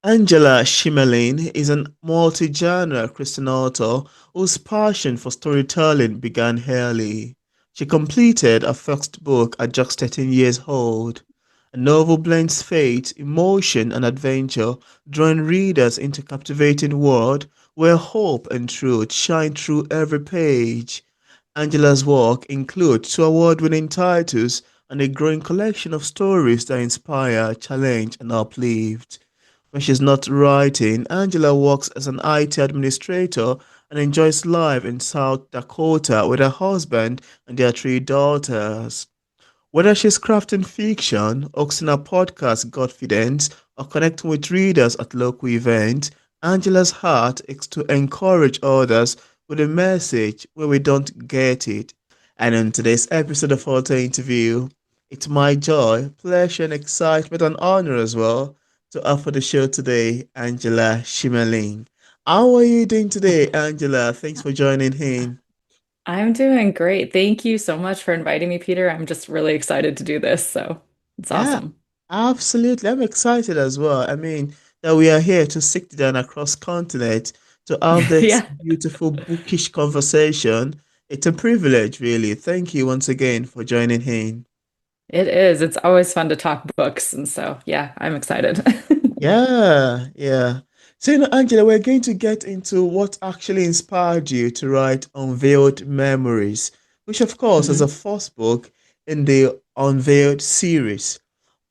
Angela Schmeling is a multi-genre Christian author whose passion for storytelling began early. She completed her first book at just 13 years old. A novel blends faith, emotion, and adventure, drawing readers into a captivating world where hope and truth shine through every page. Angela's work includes two award-winning titles and a growing collection of stories that inspire, challenge, and uplift. When she's not writing, Angela works as an IT administrator and enjoys life in South Dakota with her husband and their three daughters. Whether she's crafting fiction, hosting a podcast, Godfidence, or connecting with readers at local events, Angela's heart is to encourage others with a message where we don't get it. And in today's episode of Author Interview, it's my joy, pleasure, and excitement and honor as well to offer the show today, Angela Schmeling. How are you doing today, Angela? Thanks for joining in. I'm doing great. Thank you so much for inviting me, Peter. I'm just really excited to do this, so it's Yeah, awesome. absolutely. I'm excited as well. I mean, that we are here to sit down across continent to have this Yeah, beautiful bookish conversation. It's a privilege, really. Thank you once again for joining in. it is. It's always fun to talk books, and so yeah, I'm excited. Yeah, yeah. So, Angela, we're going to get into what actually inspired you to write Unveiled Memories, which, of course, is a Mhm. first book in the Unveiled series.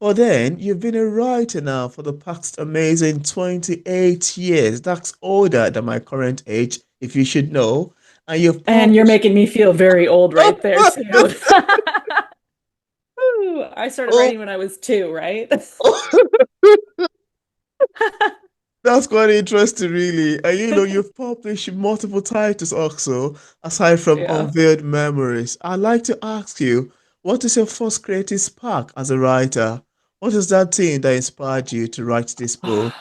But then, you've been a writer now for the past amazing 28 years. That's older than my current age, if you should know. And you've And you're published. making me feel very old right there too. Ooh, I started Oh, writing when I was two, right? that's quite interesting, really. And you've published multiple titles also, aside from Yeah. Unveiled Memories. I'd like to ask you, what is your first creative spark as a writer? What is that thing that inspired you to write this book?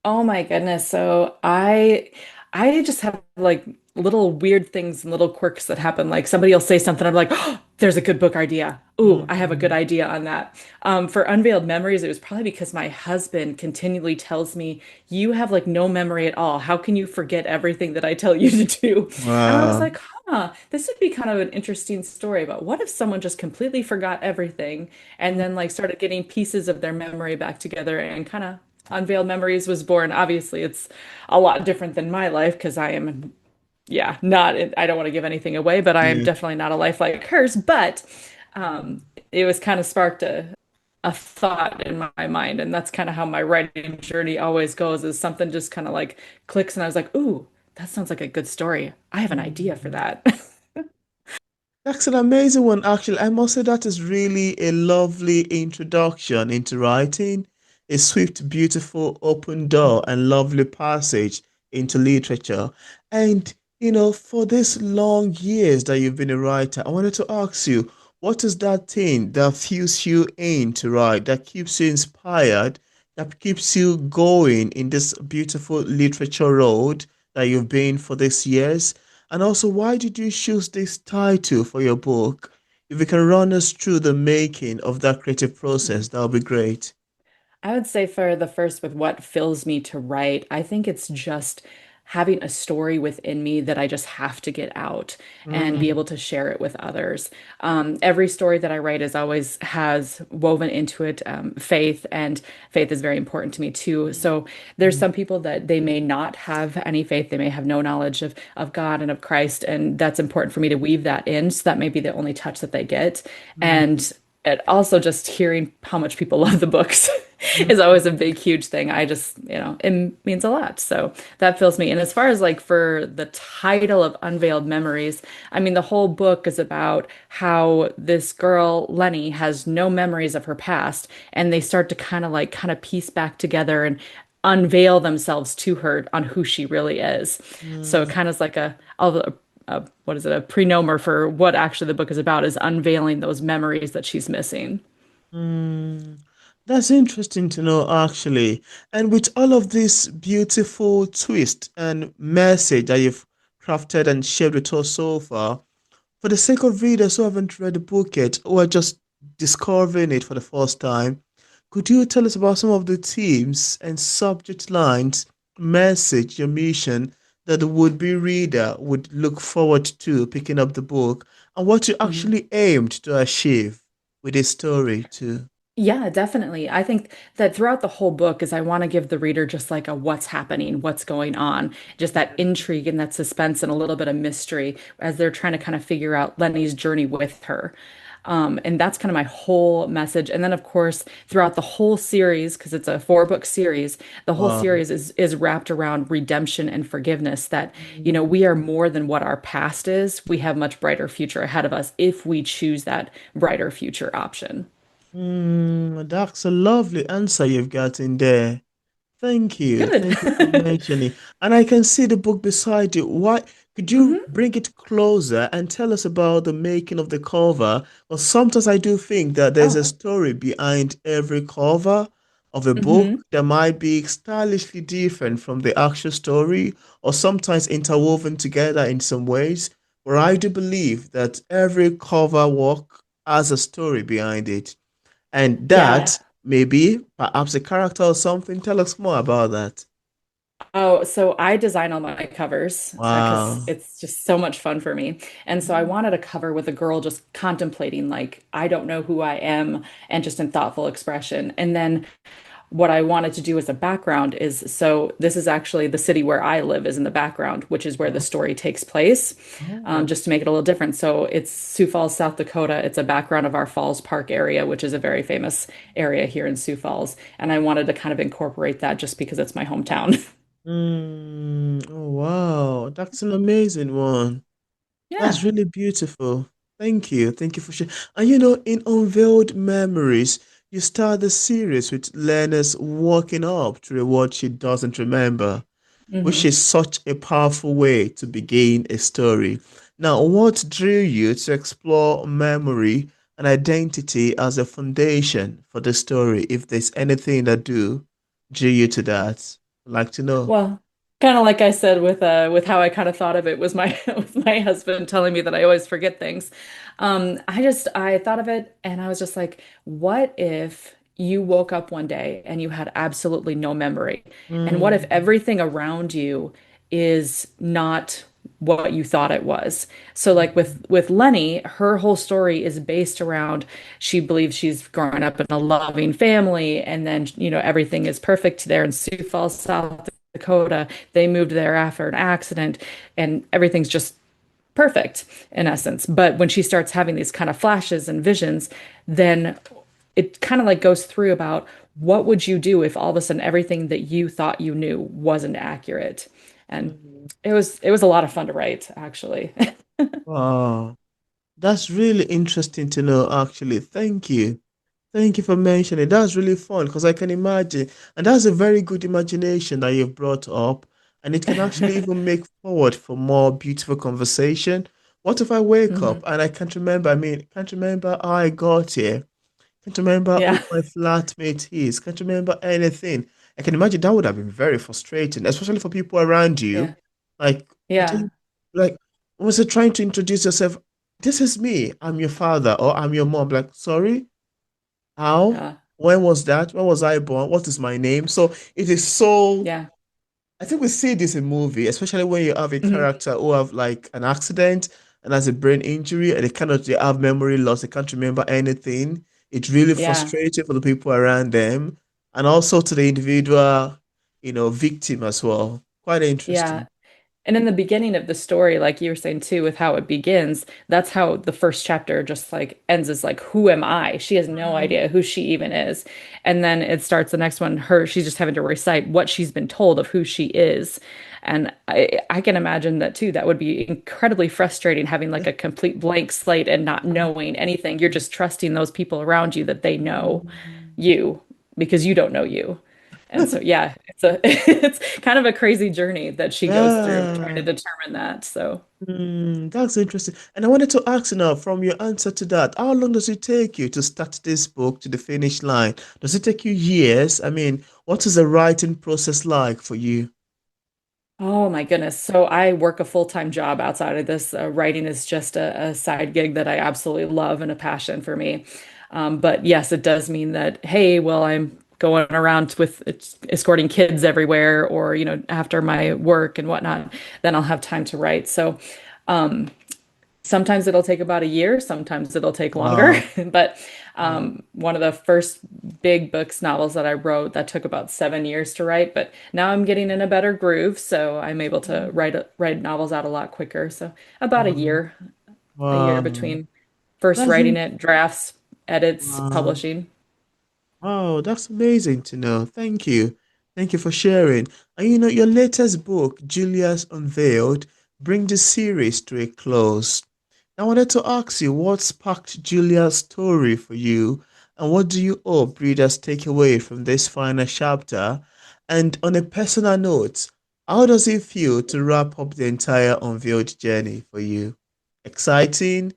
Oh my goodness. So I just have like little weird things and little quirks that happen. Like somebody will say something, I'm like, oh, there's a good book idea. Ooh, I have a good Mm, idea on that. For Unveiled Memories, it was probably because my husband continually tells me, you have like no memory at all. How can you forget everything that I tell you to do? And I was wow. like, huh, this would be kind of an interesting story about what if someone just completely forgot everything and then like started getting pieces of their memory back together and kind of Unveiled Memories was born. Obviously, it's a lot different than my life because I am, yeah, not, I don't want to give anything away, but I am Yeah. definitely not a life like hers. But it was kind of sparked a thought in my mind. And that's kind of how my writing journey always goes is something just kind of like clicks. And I was like, ooh, that sounds like a good story. I have an idea for Mm. that. That's an amazing one, actually. I must say that is really a lovely introduction into writing, a swift, beautiful open door and lovely passage into literature. And, for these long years that you've been a writer, I wanted to ask you, what is that thing that fuels you in to write, that keeps you inspired, that keeps you going in this beautiful literature road that you've been for these years? And also, why did you choose this title for your book? If you can run us through the making of that creative process, that would be great. I would say for the first, with what fills me to write, I think it's just having a story within me that I just have to get out and be Mm, able to share it with others. Every story that I write is always has woven into it faith, and faith is very important to me too. So there's mm, some people that they may not have any faith, they may have no knowledge of God and of Christ, and that's important for me to weave that in. So that may be the only touch that they get. mm, And it also just hearing how much people love the books is mm, always a big, huge thing. I just, it means a lot. So that fills me. And as far as like for the title of Unveiled Memories, I mean, the whole book is about how this girl, Lenny, has no memories of her past, and they start to kind of piece back together and unveil themselves to her on who she really is. So it mm, kind of is like what is it, a prenomer for what actually the book is about is unveiling those memories that she's missing. mm. That's interesting to know, actually. And with all of this beautiful twist and message that you've crafted and shared with us so far, for the sake of readers who haven't read the book yet, who are just discovering it for the first time, Could you tell us about some of the themes and subject lines, message, your mission that the would-be reader would look forward to picking up the book, and what you Mhm. actually aimed to achieve with this story too? Yeah, definitely. I think that throughout the whole book is I want to give the reader just like a what's happening, what's going on, just that intrigue and that suspense and a little bit of mystery as they're trying to kind of figure out Lenny's journey with her. And that's kind of my whole message. And then, of course, throughout the whole series, because it's a four-book series, the whole Wow. series is wrapped around redemption and forgiveness. That, we are more than what our past is. We have much brighter future ahead of us if we choose that brighter future option. That's a lovely answer you've got in there. Thank you. Good. Thank you for mentioning. And I can see the book beside you. Why could you hmm bring it closer and tell us about the making of the cover? Well, sometimes I do think that there's a Oh. story behind every cover of a book hmm that might be stylishly different from the actual story, or sometimes interwoven together in some ways. Where I do believe that every cover work has a story behind it. And Yeah. that maybe perhaps a character or something. Tell us more about that. Oh, so I design all my covers because Wow. it's just so much fun for me. And so I wanted a cover with a girl just contemplating, like, I don't know who I am, and just in thoughtful expression. And then what I wanted to do as a background is so this is actually the city where I live is in the background, which is where the story takes place, Oh. just to make it a little different. So it's Sioux Falls, South Dakota. It's a background of our Falls Park area, which is a very famous area here in Sioux Falls. And I wanted to kind of incorporate that just because it's my hometown. Oh, wow. That's an amazing one. That's Yeah. really beautiful. Thank you. Thank you for sharing. And you know, in Unveiled Memories, you start the series with Lena's walking up to a word she doesn't remember, which hmm is such a powerful way to begin a story. Now, what drew you to explore memory and identity as a foundation for the story? If there's anything that drew you to that, I'd like to know. Well, kind of like I said with how I kind of thought of it was my with my husband telling me that I always forget things. I thought of it and I was just like, what if you woke up one day and you had absolutely no memory? And what if Mm, everything around you is not what you thought it was? So like with Lenny, her whole story is based around she believes she's growing up in a loving family and then everything is perfect there in Sioux Falls, South Dakota. They moved there after an accident and everything's just perfect in essence. But when she starts having these kind of flashes and visions, then it kind of like goes through about what would you do if all of a sudden everything that you thought you knew wasn't accurate. And mm. it was a lot of fun to write, actually. Wow, that's really interesting to know, actually. Thank you. Thank you for mentioning. That's really fun because I can imagine, and that's a very good imagination that you've brought up, and it can actually even make forward for more beautiful conversation. What if I wake up Mhm. and I can't remember? I mean, can't remember how I got here. Can't remember who Yeah. my flatmate is. Can't remember anything. I can imagine that would have been very frustrating, especially for people around you. Yeah. Like, I Yeah. think, like, was it trying to introduce yourself? This is me. I'm your father, or I'm your mom. Like, sorry. How? Yeah. When was that? When was I born? What is my name? So it is so. Yeah. I think we see this in movie, especially when you have a Mhm. character who have like an accident and has a brain injury and they have memory loss. They can't remember anything. It's really Yeah. frustrating for the people around them and also to the individual, victim as well. Quite Yeah. interesting. And in the beginning of the story, like you were saying too, with how it begins, that's how the first chapter just like ends is like, who am I? She has no idea who she even is. And then it starts the next one, she's just having to recite what she's been told of who she is. And I can imagine that too. That would be incredibly frustrating having like a complete blank slate and not knowing anything. You're just trusting those people around you that they know you because you don't know you. And so, yeah, it's kind of a crazy journey that she goes through trying to Yeah. determine that. So, That's interesting. And I wanted to ask you now, from your answer to that, how long does it take you to start this book to the finish line? Does it take you years? I mean, what is the writing process like for you? oh my goodness. So I work a full-time job outside of this. Writing is just a side gig that I absolutely love and a passion for me. But yes, it does mean that, hey, well, I'm going around with escorting kids everywhere, or, after my work and whatnot, then I'll have time to write. So sometimes it'll take about a year, sometimes it'll take longer. Wow. But Wow. one of the first big books novels that I wrote that took about 7 years to write, but now I'm getting in a better groove, so I'm able to write novels out a lot quicker. So about Wow. a year Wow. between first That's writing in, it, drafts, edits, wow. publishing. Wow, that's amazing to know. Thank you. Thank you for sharing. And your latest book, Julia's Unveiled, bring the series to a close. I wanted to ask you what sparked Julia's story for you, and what do you hope readers take away from this final chapter? And on a personal note, how does it feel to wrap up the entire Unveiled journey for you? Exciting?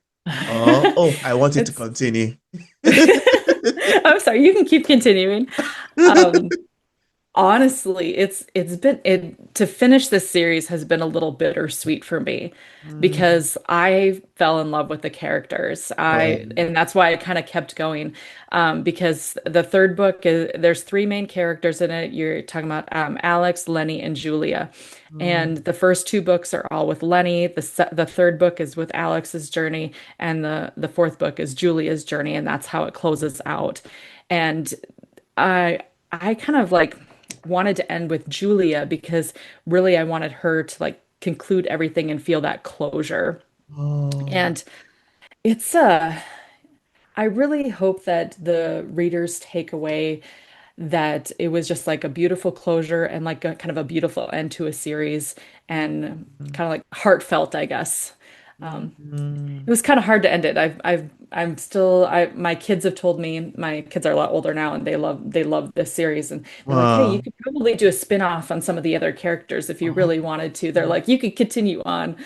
Oh, I want it to It's continue. I'm sorry, you can keep continuing. Um, Honestly, it's been it to finish this series has been a little bittersweet for me Mm, because I fell in love with the characters. I oh, and that's why I kind of kept going. Because the third book is there's three main characters in it. You're talking about Alex, Lenny, and Julia. And mm, the first two books are all with Lenny. The third book is with Alex's journey, and the fourth book is Julia's journey, and that's how it closes out. And I I kind of like wanted to end with Julia because really I wanted her to like conclude everything and feel that closure. oh, And it's I really hope that the readers take away that it was just like a beautiful closure and like a kind of a beautiful end to a series and mm, kind of like heartfelt, I guess. It mm, was kind of hard to end it. I'm still, my kids have told me, my kids are a lot older now and they love this series. And they're like, hey, you wow. could probably do a spin-off on some of the other characters if you Uh-huh. really wanted to. They're like, you could continue on,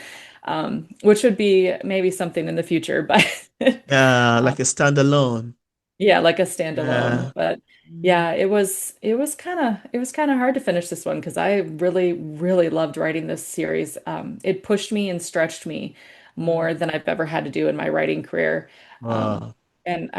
which would be maybe something in the future, but Yeah, like a standalone. yeah, like a standalone. Yeah. But Mm, yeah, it was kind of hard to finish this one because I really, really loved writing this series. It pushed me and stretched me mm, more than I've ever had to do in my writing career. Um, wow. and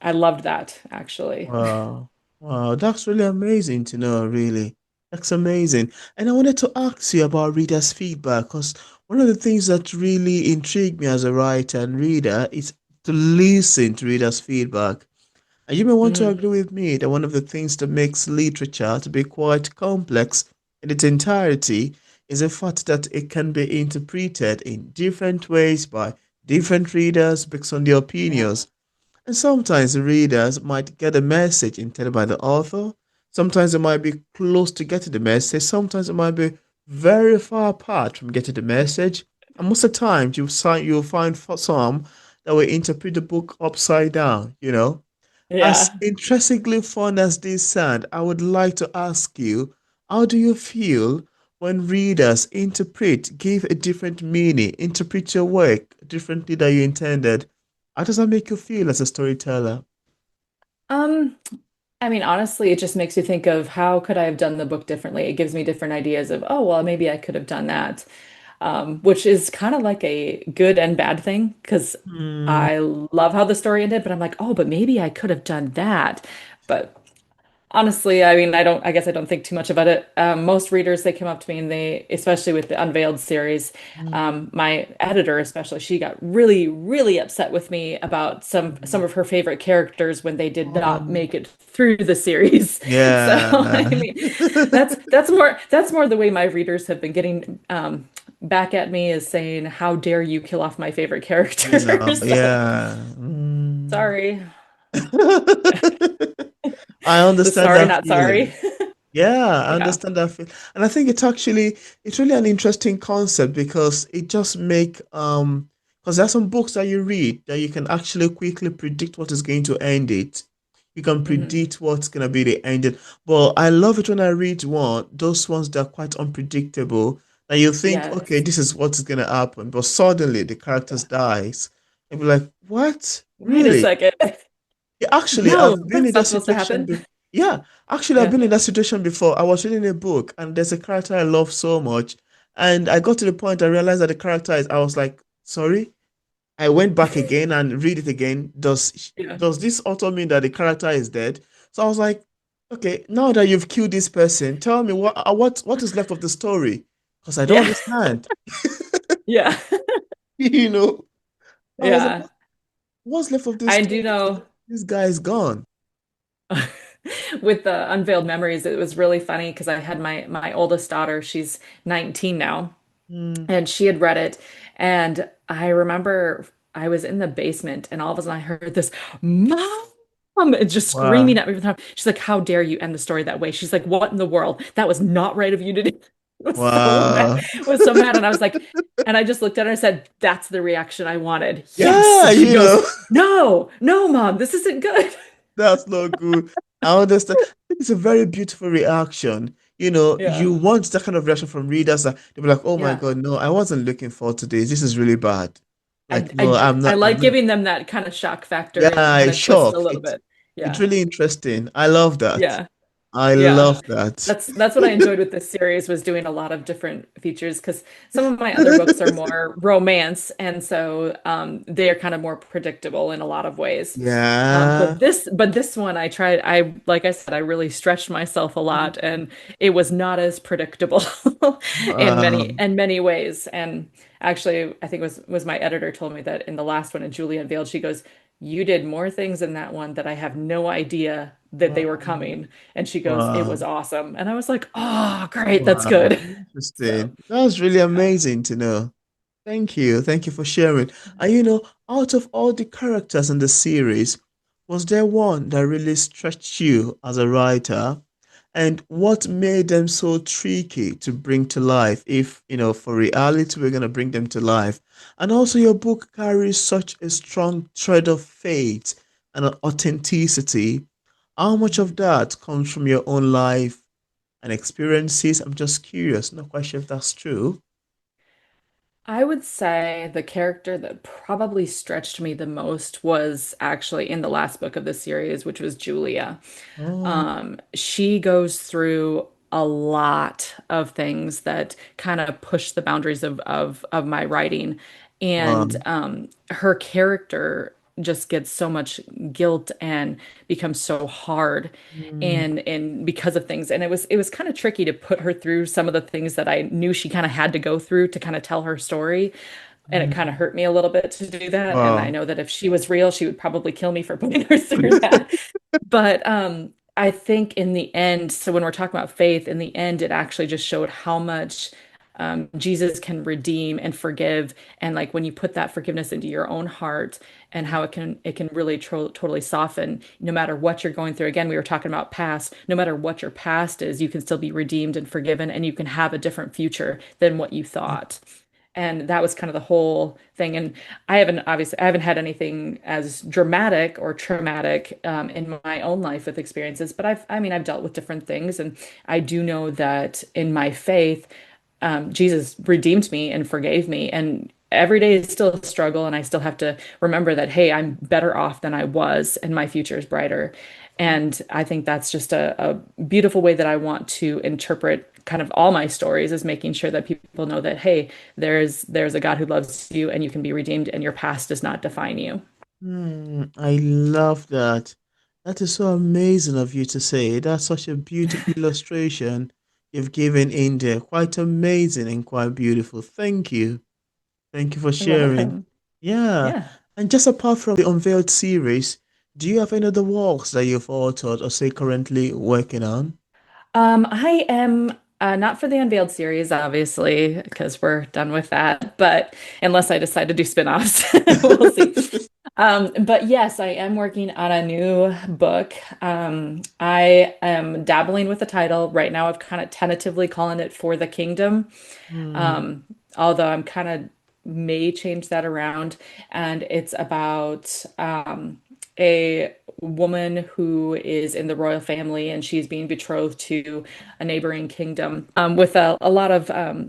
I loved that actually. Wow. Wow. That's really amazing to know, really. That's amazing. And I wanted to ask you about readers' feedback because one of the things that really intrigued me as a writer and reader is to listen to readers' feedback. And you may want to Mhm. agree with me that one of the things that makes literature to be quite complex in its entirety is the fact that it can be interpreted in different ways by different readers based on their Yeah. opinions. And sometimes the readers might get a message intended by the author. Sometimes they might be close to getting the message. Sometimes it might be very far apart from getting the message. And most of the time, you'll find for some that will interpret the book upside down. As Yeah. interestingly fun as this sound, I would like to ask you, how do you feel when readers give a different meaning, interpret your work differently than you intended? How does that make you feel as a storyteller? Um, I mean, honestly, it just makes you think of how could I have done the book differently? It gives me different ideas of, oh, well, maybe I could have done that. Which is kind of like a good and bad thing because Hmm. I love how the story ended, but I'm like, oh, but maybe I could have done that. But honestly, I mean, I guess I don't think too much about it. Most readers, they come up to me and especially with the Unveiled series, my editor especially, she got really, really upset with me about some of her favorite characters when they did not Oh, make it through the series. So, I yeah. mean, that's more the way my readers have been getting back at me is saying, "How dare you kill off my favorite characters?" So, Yeah. Mm. sorry. I The understand sorry, that not sorry. feeling. Yeah, I Yeah. understand that feel. And I think it's really an interesting concept because it just because there are some books that you read that you can actually quickly predict what is going to end it. You can Mhm. predict what's gonna be the ending. But I love it when I read those ones that are quite unpredictable. And you think, okay, Yes. this is what's gonna happen, but suddenly the characters dies. And be like, what? Wait a Really? second. Yeah, actually, No, I've been in that's that not supposed to situation happen. before. Yeah, actually, I've Yeah. been in that situation before. I was reading a book, and there's a character I love so much, and I got to the point I realized that the character is. I was like, sorry, I went back again and read it again. Yeah. Does this author mean that the character is dead? So I was like, okay, now that you've killed this person, tell me what is left of the story? Because I don't Yeah. understand. Yeah. You know, I was like, Yeah. what's left of this I do story? know This guy is gone. with the unveiled memories, it was really funny because I had my oldest daughter, she's 19 now, Hmm. and she had read it. And I remember I was in the basement and all of a sudden I heard this mom and just screaming Wow. at me from the top. She's like, "How dare you end the story that way?" She's like, "What in the world? That was not right of you to do." I was so mad. Wow. I was so mad. And I was like, and I just looked at her and I said, "That's the reaction I wanted." Yes. Yeah, And she you goes, know. "No, no, mom, this isn't good." That's not good. I understand. I think it's a very beautiful reaction. Yeah. You want that kind of reaction from readers that they'll be like, "Oh my Yeah. God, no, I wasn't looking forward to this. This is really bad." I, Like, no, I I I'm like not. giving them that kind of shock factor and Yeah, kind it's of twist a shock. little It's bit. it's Yeah. really interesting. I love that. Yeah. I Yeah. love that. That's what I enjoyed with this series was doing a lot of different features because some of my other books are more romance and so they are kind of more predictable in a lot of ways. Yeah. But this one I like I said I really stretched myself a lot and it was not as predictable in many ways. And actually I think it was my editor told me that in the last one in Julie Unveiled she goes, "You did more things in that one that I have no idea that they were Wow. coming." And she goes, "It was Wow. awesome." And I was like, "Oh, great, that's Wow. good." So, Interesting. That was really yeah. amazing to know. Thank you. Thank you for sharing. And out of all the characters in the series, was there one that really stretched you as a writer? And what made them so tricky to bring to life? If, for reality, we're going to bring them to life. And also, your book carries such a strong thread of faith and authenticity. How much of that comes from your own life and experiences? I'm just curious. Not quite sure if that's true. I would say the character that probably stretched me the most was actually in the last book of the series, which was Julia. Oh, She goes through a lot of things that kind of push the boundaries of my writing. wow. And her character just gets so much guilt and becomes so hard Mm, and because of things. And it was kind of tricky to put her through some of the things that I knew she kind of had to go through to kind of tell her story. And it kind of mm, hurt me a little bit to do that. And I wow. know that if she was real, she would probably kill me for putting her through that. But I think in the end, so when we're talking about faith, in the end, it actually just showed how much Jesus can redeem and forgive, and like when you put that forgiveness into your own heart, and how it can really totally soften no matter what you're going through. Again, we were talking about past. No matter what your past is, you can still be redeemed and forgiven, and you can have a different future than what you thought. And that was kind of the whole thing. And I haven't had anything as dramatic or traumatic in my own life with experiences, but I've dealt with different things. And I do know that in my faith, Jesus redeemed me and forgave me. And every day is still a struggle. And I still have to remember that, hey, I'm better off than I was and my future is brighter. And I think that's just a beautiful way that I want to interpret kind of all my stories is making sure that people know that, hey, there's a God who loves you and you can be redeemed and your past does not define you. I love that. That is so amazing of you to say. That's such a beautiful illustration you've given in there. Quite amazing and quite beautiful. Thank you. Thank you for You're sharing. welcome. Yeah. Yeah. And just apart from the Unveiled series, do you have any other works that you've authored or say currently working on? I am not for the Unveiled series, obviously, because we're done with that, but unless I decide to do spin-offs, we'll see. But yes, I am working on a new book. I am dabbling with the title. Right now, I've kind of tentatively calling it For the Kingdom. Hmm. Um, Although I'm kind of may change that around. And it's about a woman who is in the royal family and she's being betrothed to a neighboring kingdom with a lot of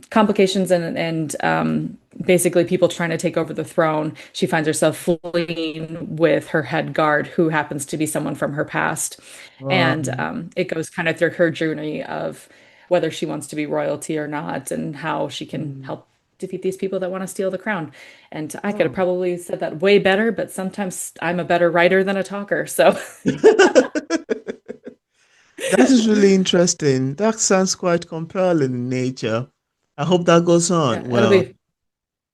complications and basically people trying to take over the throne. She finds herself fleeing with her head guard, who happens to be someone from her past. Wow. And it goes kind of through her journey of whether she wants to be royalty or not and how she can Hmm. help defeat these people that want to steal the crown. And I could have Oh. probably said that way better, but sometimes I'm a better writer than a talker. So That is really interesting. That sounds quite compelling in nature. I hope that goes yeah, on well.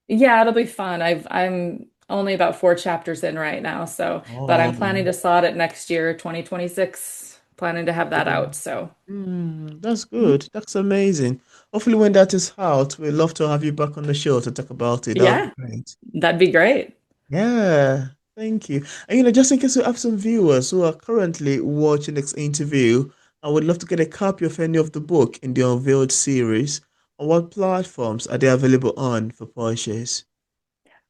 it'll be fun. I'm only about 4 chapters in right now, so but I'm planning Oh, to start it next year, 2026, planning to have that yeah. out. So That's mhm. good. That's amazing. Hopefully, when that is out, we'd love to have you back on the show to talk about it. That would Yeah, be great. that'd be great. Yeah, thank you. And just in case we have some viewers who are currently watching this interview, I would love to get a copy of any of the book in the Unveiled series. On what platforms are they available on for purchase?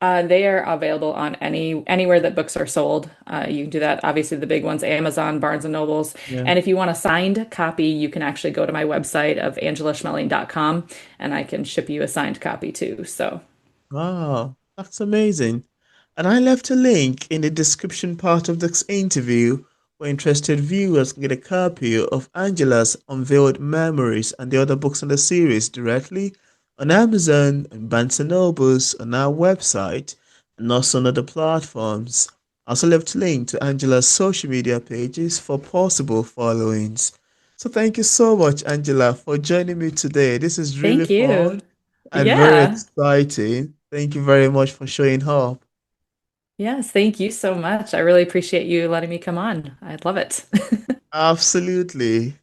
They are available on anywhere that books are sold. You can do that. Obviously, the big ones, Amazon, Barnes and Nobles. Yeah. And if you want a signed copy, you can actually go to my website of angelaschmeling.com and I can ship you a signed copy too. So Wow, that's amazing. And I left a link in the description part of this interview where interested viewers can get a copy of Angela's Unveiled Memories and the other books in the series directly on Amazon and Barnes& and Nobles on our website and also on other platforms. I also left a link to Angela's social media pages for possible followings. So thank you so much, Angela, for joining me today. This is really thank you. fun and very Yeah. exciting. Thank you very much for showing up. Yes, thank you so much. I really appreciate you letting me come on. I love it. Absolutely.